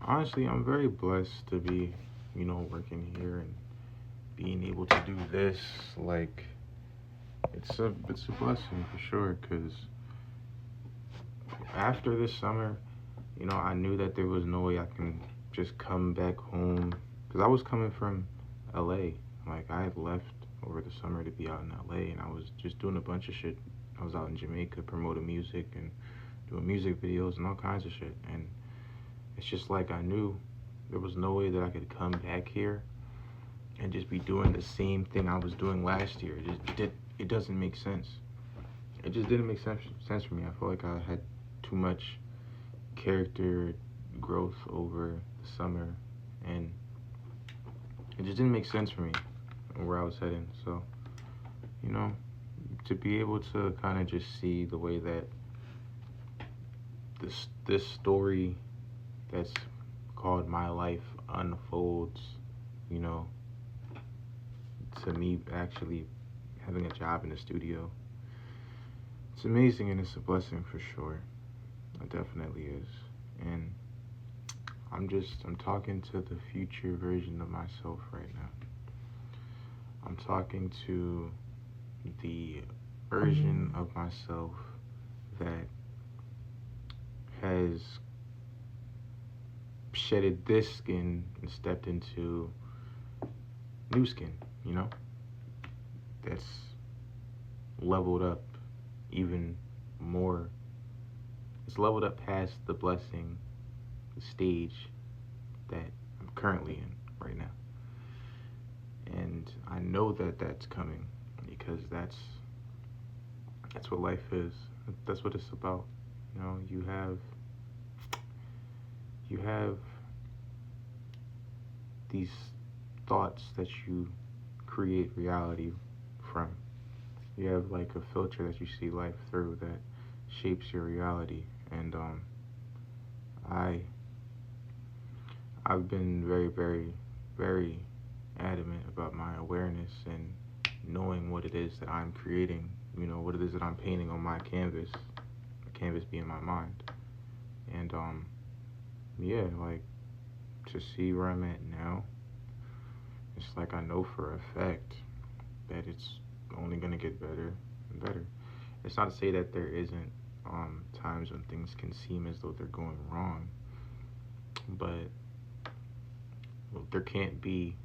Honestly, I'm very blessed to be, working here and being able to do this. Like, it's a blessing for sure. Cause after this summer, I knew that there was no way I can just come back home. Cause I was coming from LA. Like, I had left over the summer to be out in LA, and I was just doing a bunch of shit. I was out in Jamaica promoting music and doing music videos and all kinds of shit. And it's just like I knew there was no way that I could come back here and just be doing the same thing I was doing last year. It doesn't make sense. It just didn't make sense for me. I felt like I had too much character growth over the summer, and it just didn't make sense for me where I was heading. So, you know, to be able to kind of just see the way that this story that's called my life unfolds, you know, to me actually having a job in the studio, it's amazing and it's a blessing for sure. It definitely is. And I'm talking to the future version of myself right now. I'm talking to the version of myself that has shedded this skin and stepped into new skin, you know, that's leveled up even more. It's leveled up past the blessing, the stage that I'm currently in right now. And I know that that's coming because that's what life is. That's what it's about. You have these thoughts that you create reality from. You have like a filter that you see life through that shapes your reality. And I I've been very, very, very adamant about my awareness and knowing what it is that I'm creating, what it is that I'm painting on my canvas, the canvas being my mind. And yeah, like to see where I'm at now, it's like I know for a fact that it's only gonna get better and better. It's not to say that there isn't times when things can seem as though they're going wrong, but there can't be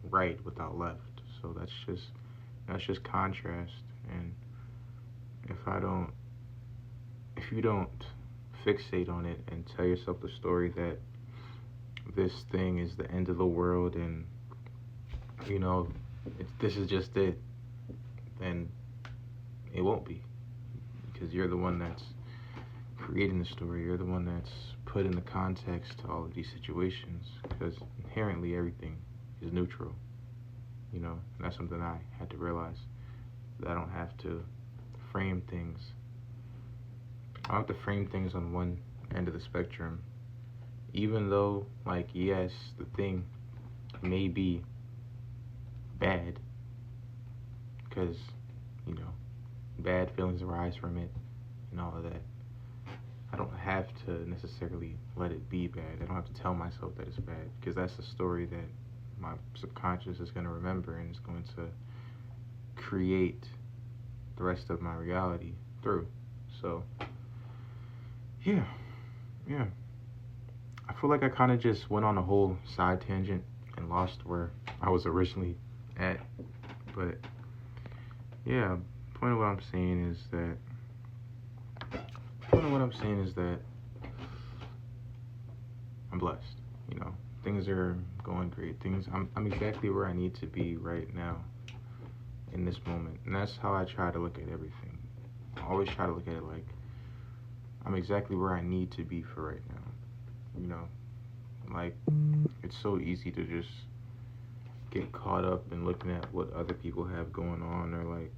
right without left. So that's just contrast. And if I don't, if you don't fixate on it and tell yourself the story that this thing is the end of the world and you know this is just it, then it won't be because you're the one that's creating the story. You're the one that's put in the context to all of these situations because inherently everything is neutral. And that's something I had to realize that I don't have to frame things. I don't have to frame things on one end of the spectrum, even though, like, yes, the thing may be bad because, you know, bad feelings arise from it and all of that. I don't have to necessarily let it be bad. I don't have to tell myself that it's bad because that's a story that my subconscious is going to remember and it's going to create the rest of my reality through. So, yeah, yeah. I feel like I kind of just went on a whole side tangent and lost where I was originally at. But, yeah, point of what I'm saying is that point of what I'm saying is that I'm blessed. Things are going great. I'm exactly where I need to be right now in this moment, and that's how I try to look at everything. I always try to look at it like I'm exactly where I need to be for right now. Like it's so easy to just get caught up in looking at what other people have going on or like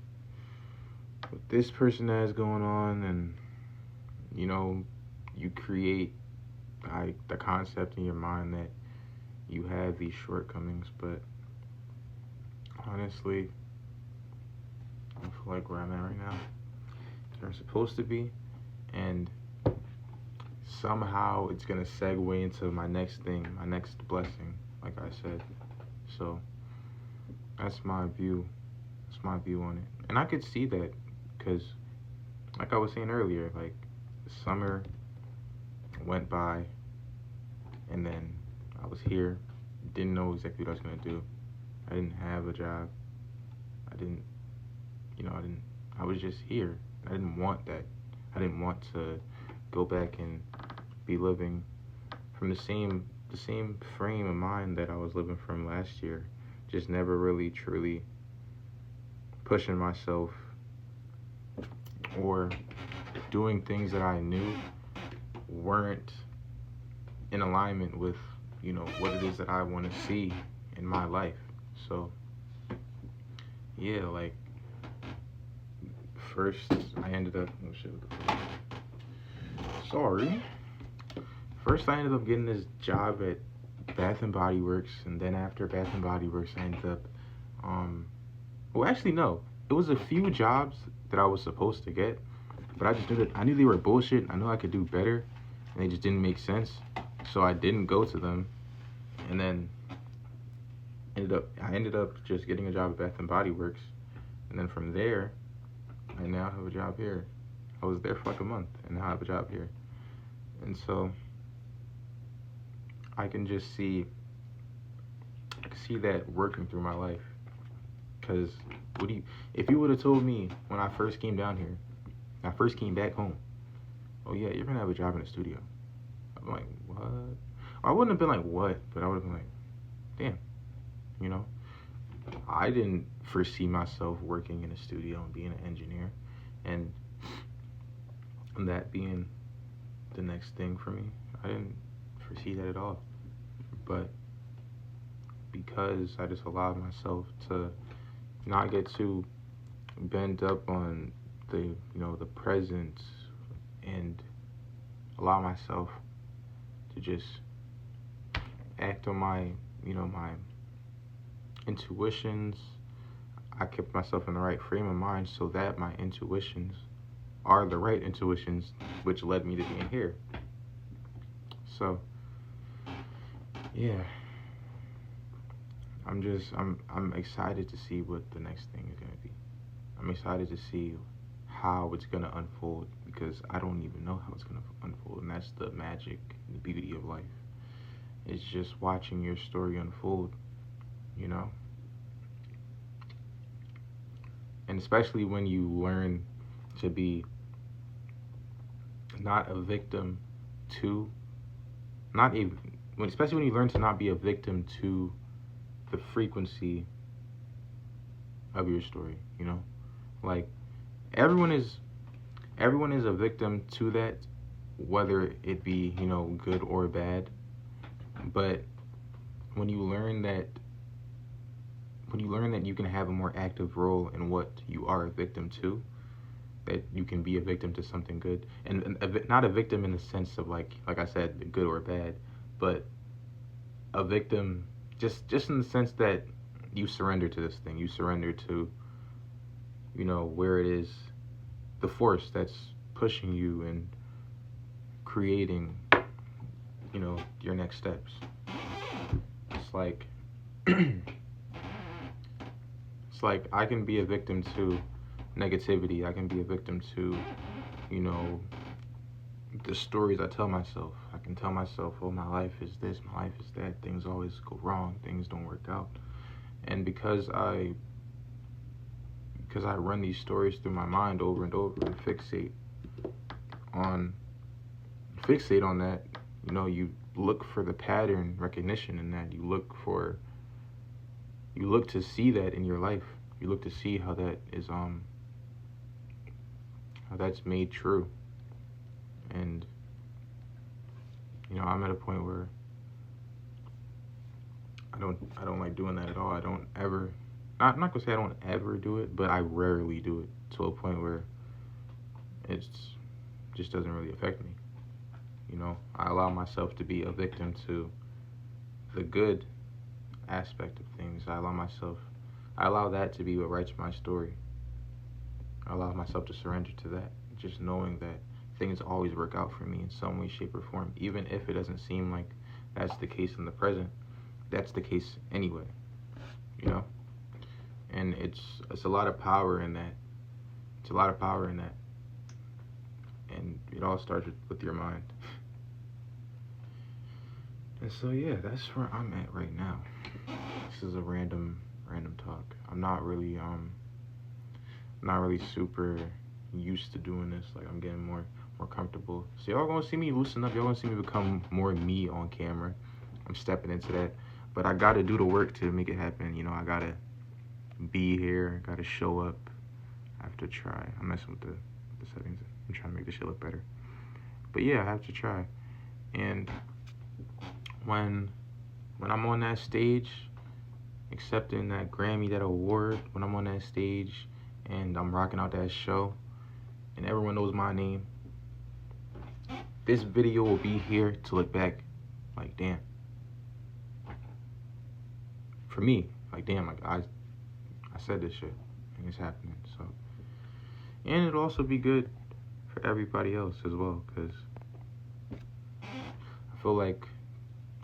what this person has going on, and you know, you create like the concept in your mind that you have these shortcomings, but honestly, I feel like where I'm at right now, where I'm supposed to be, and somehow it's gonna segue into my next thing, my next blessing, like I said. So that's my view. That's my view on it. And I could see that because, like I was saying earlier, like summer went by, and then I was here, didn't know exactly what I was gonna do. I didn't have a job. I didn't, I didn't. I was just here. I didn't want that. I didn't want to go back and be living from the same frame of mind that I was living from last year. Just never really truly pushing myself or doing things that I knew weren't in alignment with, what it is that I want to see in my life. So, yeah, like first I ended up, oh shit, what the fuck? Sorry. First I ended up getting this job at Bath and Body Works, and then after Bath and Body Works I ended up, well, actually no, it was a few jobs that I was supposed to get, but I knew they were bullshit. I knew I could do better, and they just didn't make sense. So I didn't go to them, and then I ended up just getting a job at Bath and Body Works, and then from there, I now have a job here. I was there for like a month, and now I have a job here, and so I can just see that working through my life. Cause if you would have told me when I first came down here, I first came back home, oh yeah, you're gonna have a job in the studio. I'm like, what? I wouldn't have been like, what? But I would have been like, damn, you know? I didn't foresee myself working in a studio and being an engineer and that being the next thing for me. I didn't foresee that at all. But because I just allowed myself to not get too bent up on the present and allow myself to just act on my intuitions. I kept myself in the right frame of mind so that my intuitions are the right intuitions, which led me to being here. So yeah, I'm excited to see what the next thing is gonna be. I'm excited to see how it's gonna unfold because I don't even know how it's gonna unfold, and that's the magic, the beauty of life. It's just watching your story unfold, you know? And especially when you learn to be not a victim to, especially when you learn to not be a victim to the frequency of your story, Like everyone is a victim to that, whether it be, good or bad. But when you learn that you can have a more active role in what you are a victim to, that you can be a victim to something good, and not a victim in the sense of like I said, good or bad, but a victim just in the sense that you surrender to this thing, you surrender to, where it is, the force that's pushing you and creating, your next steps. It's like it's like I can be a victim to negativity. I can be a victim to, the stories I tell myself. I can tell myself, oh, my life is this, my life is that, things always go wrong, things don't work out. And because I run these stories through my mind over and over and fixate on that, you look for the pattern recognition in that. You look to see that in your life. You look to see how that is how that's made true. And I'm at a point where I don't like doing that at all. I don't ever, I'm not gonna say I don't ever do it, but I rarely do it to a point where it's just doesn't really affect me. I allow myself to be a victim to the good aspect of things. I allow that to be what writes my story. I allow myself to surrender to that, just knowing that things always work out for me in some way, shape, or form, even if it doesn't seem like that's the case in the present. That's the case anyway, you know. And it's a lot of power in that. It's a lot of power in that, and it all starts with your mind. And so yeah, that's where I'm at right now. This is a random talk. I'm not really super used to doing this. Like, I'm getting more comfortable. So y'all gonna see me loosen up. Y'all gonna see me become more me on camera. I'm stepping into that, but I gotta do the work to make it happen. You know, I gotta be here. Gotta show up. I have to try. I'm messing with the settings. I'm trying to make this shit look better. But yeah, I have to try. And when I'm on that stage, accepting that Grammy, that award, when I'm on that stage and I'm rocking out that show and everyone knows my name, this video will be here to look back like, damn. For me, like, damn, like I said this shit and it's happening. So, and it'll also be good for everybody else as well, because I feel like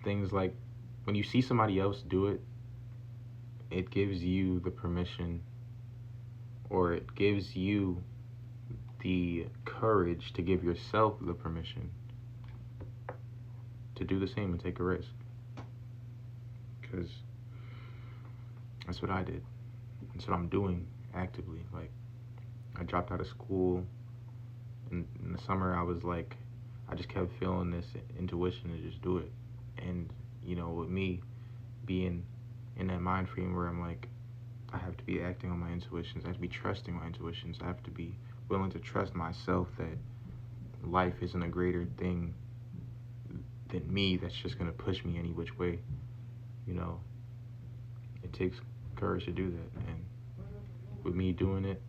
things like when you see somebody else do it, it gives you the permission, or it gives you the courage to give yourself the permission to do the same and take a risk. Because that's what I did. That's what I'm doing actively. Like, I dropped out of school. In the summer, I was like, I just kept feeling this intuition to just do it. And, you know, with me being in that mind frame where I'm like, I have to be acting on my intuitions. I have to be trusting my intuitions. I have to be willing to trust myself that life isn't a greater thing than me that's just going to push me any which way. You know, it takes courage to do that. And with me doing it,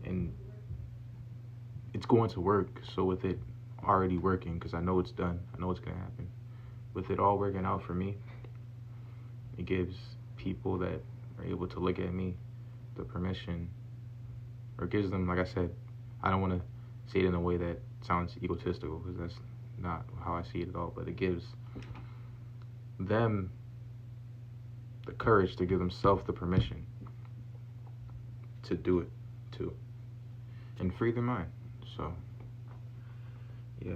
and it's going to work, so with it already working, because I know it's done, I know it's going to happen, with it all working out for me, it gives people that are able to look at me the permission, or gives them, like I said, I don't want to say it in a way that sounds egotistical, because that's not how I see it at all, but it gives them the courage to give themselves the permission to do it too, and free their mind. So yeah.